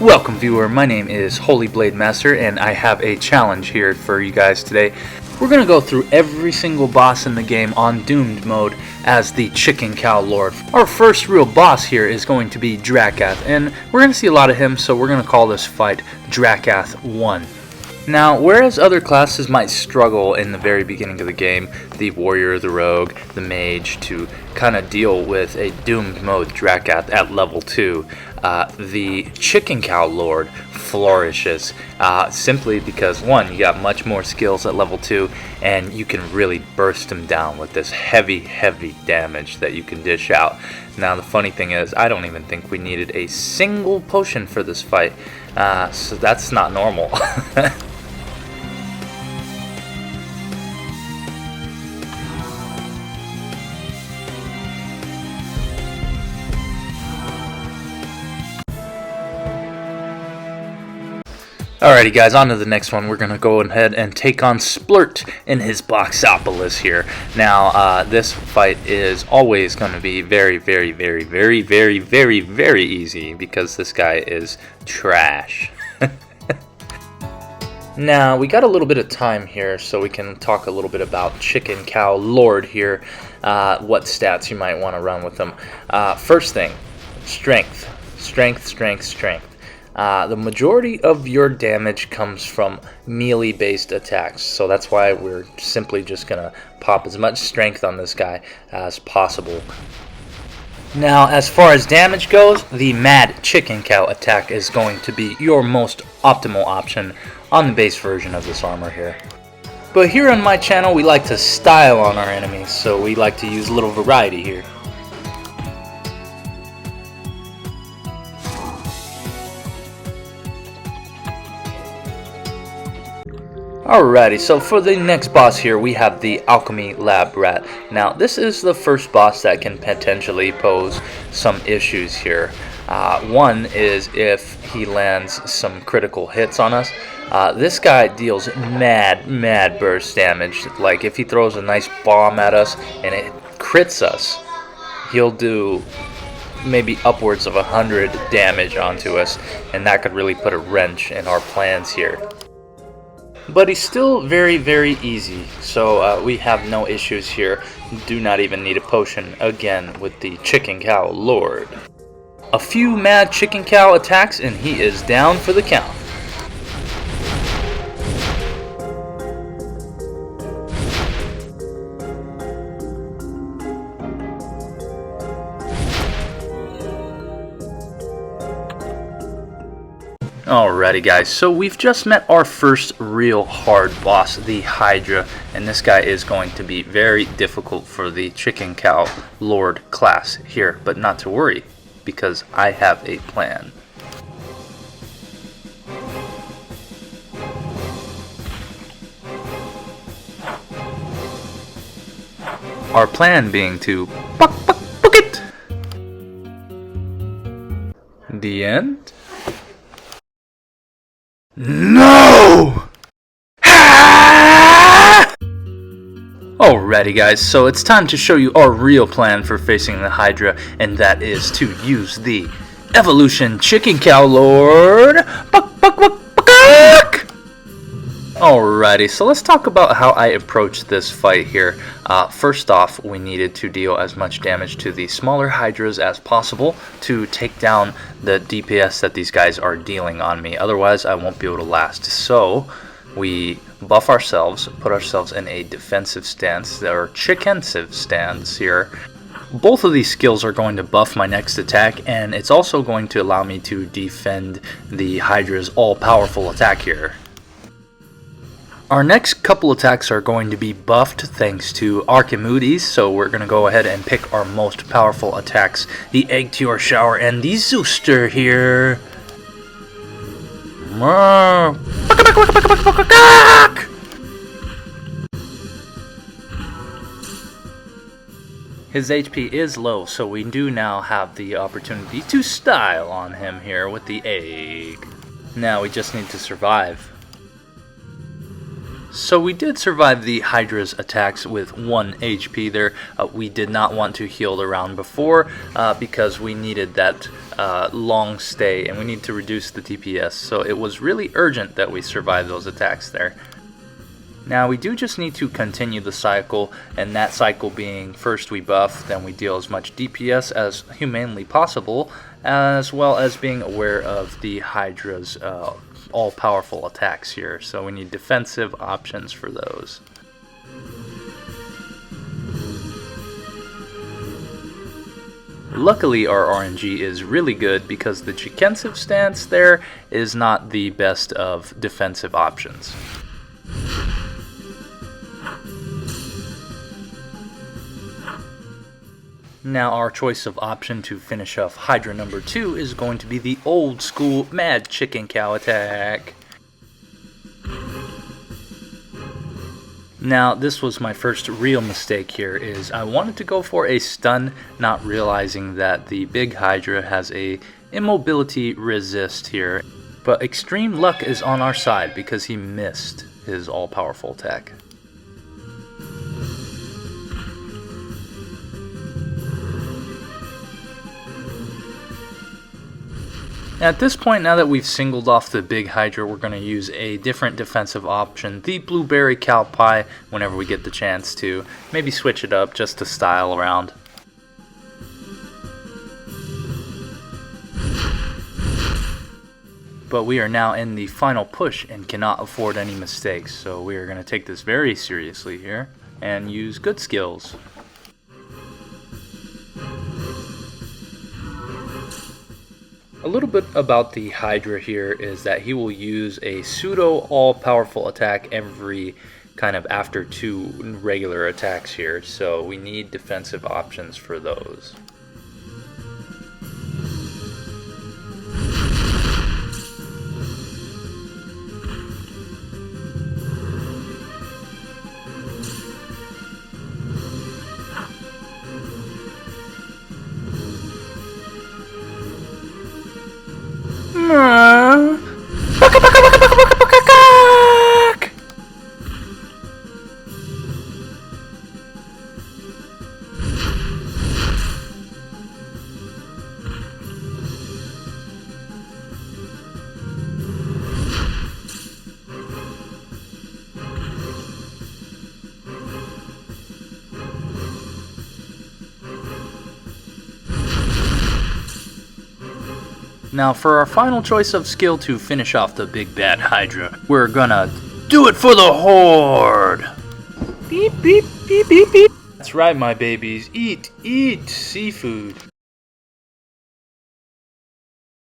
Welcome viewer, my name is Holy Blade Master and I have a challenge here for you guys today. We're going to go through every single boss in the game on Doomed mode as the ChickenCowlord. Our first real boss here is going to be Drakath, and we're going to see a lot of him, so we're going to call this fight Drakath 1. Now, whereas other classes might struggle in the very beginning of the game, the warrior, the rogue, the mage, to kind of deal with a Doomed mode Drakath at level 2, the ChickenCowlord flourishes simply because, one, you got much more skills at level 2, and you can really burst him down with this heavy damage that you can dish out. Now, the funny thing is, I don't even think we needed a single potion for this fight, so that's not normal. Alrighty guys, on to the next one. We're going to go ahead and take on Splurt in his Boxopolis here. Now, this fight is always going to be very easy because this guy is trash. Now, we got a little bit of time here, so we can talk a little bit about ChickenCowlord here, what stats you might want to run with him. First thing, strength. The majority of your damage comes from melee-based attacks, so that's why we're simply just going to pop as much strength on this guy as possible. Now, as far as damage goes, the Mad ChickenCow attack is going to be your most optimal option on the base version of this armor here. But here on my channel, we like to style on our enemies, so we like to use a little variety here. Alrighty, so for the next boss here, we have the Alchemy Lab Rat. Now, this is the first boss that can potentially pose some issues here. One is if he lands some critical hits on us. This guy deals mad burst damage. Like, if he throws a nice bomb at us and it crits us, he'll do maybe upwards of 100 damage onto us, and that could really put a wrench in our plans here. But he's still very easy, so we have no issues here. Do not even need a potion again with the ChickenCowlord. A few Mad ChickenCow attacks and he is down for the count. Alrighty guys, so we've just met our first real hard boss, the Hydra, and this guy is going to be very difficult for the ChickenCowlord class here, but not to worry, because I have a plan. Our plan being to book it! The end? No! Alrighty guys, so it's time to show you our real plan for facing the Hydra, and that is to use the Evolution ChickenCowlord. Alrighty, so let's talk about how I approached this fight here. First off, we needed to deal as much damage to the smaller Hydras as possible to take down the DPS that these guys are dealing on me. Otherwise, I won't be able to last. So, we buff ourselves, put ourselves in a defensive stance, or chickensive stance here. Both of these skills are going to buff my next attack, and it's also going to allow me to defend the Hydra's all-powerful attack here. Our next couple attacks are going to be buffed thanks to Archimedes, so we're going to go ahead and pick our most powerful attacks. The Egg-Tear Shower and the Zooster here. His HP is low, so we do now have the opportunity to style on him here with the egg. Now we just need to survive. So we did survive the Hydra's attacks with 1 HP there. We did not want to heal the round before because we needed that long stay, and we need to reduce the DPS, so it was really urgent that we survive those attacks there. Now we do just need to continue the cycle, and that cycle being first we buff, then we deal as much DPS as humanly possible, as well as being aware of the Hydra's all-powerful attacks here, so we need defensive options for those. Luckily our RNG is really good because the defensive stance there is not the best of defensive options. Now our choice of option to finish off Hydra number 2 is going to be the old school Mad Chicken Cow attack. Now this was my first real mistake here, is I wanted to go for a stun, not realizing that the big Hydra has a immobility resist here. But extreme luck is on our side because he missed his all-powerful attack. At this point, now that we've singled off the big Hydra, we're going to use a different defensive option, the blueberry cow pie, whenever we get the chance to. Maybe switch it up just to style around. But we are now in the final push and cannot afford any mistakes, so we are going to take this very seriously here and use good skills. A little bit about the Hydra here is that he will use a pseudo all-powerful attack every kind of after 2 regular attacks here, so we need defensive options for those. Now for our final choice of skill to finish off the big bad Hydra, we're gonna do it for the Horde! Beep beep beep beep beep! That's right, my babies, eat seafood!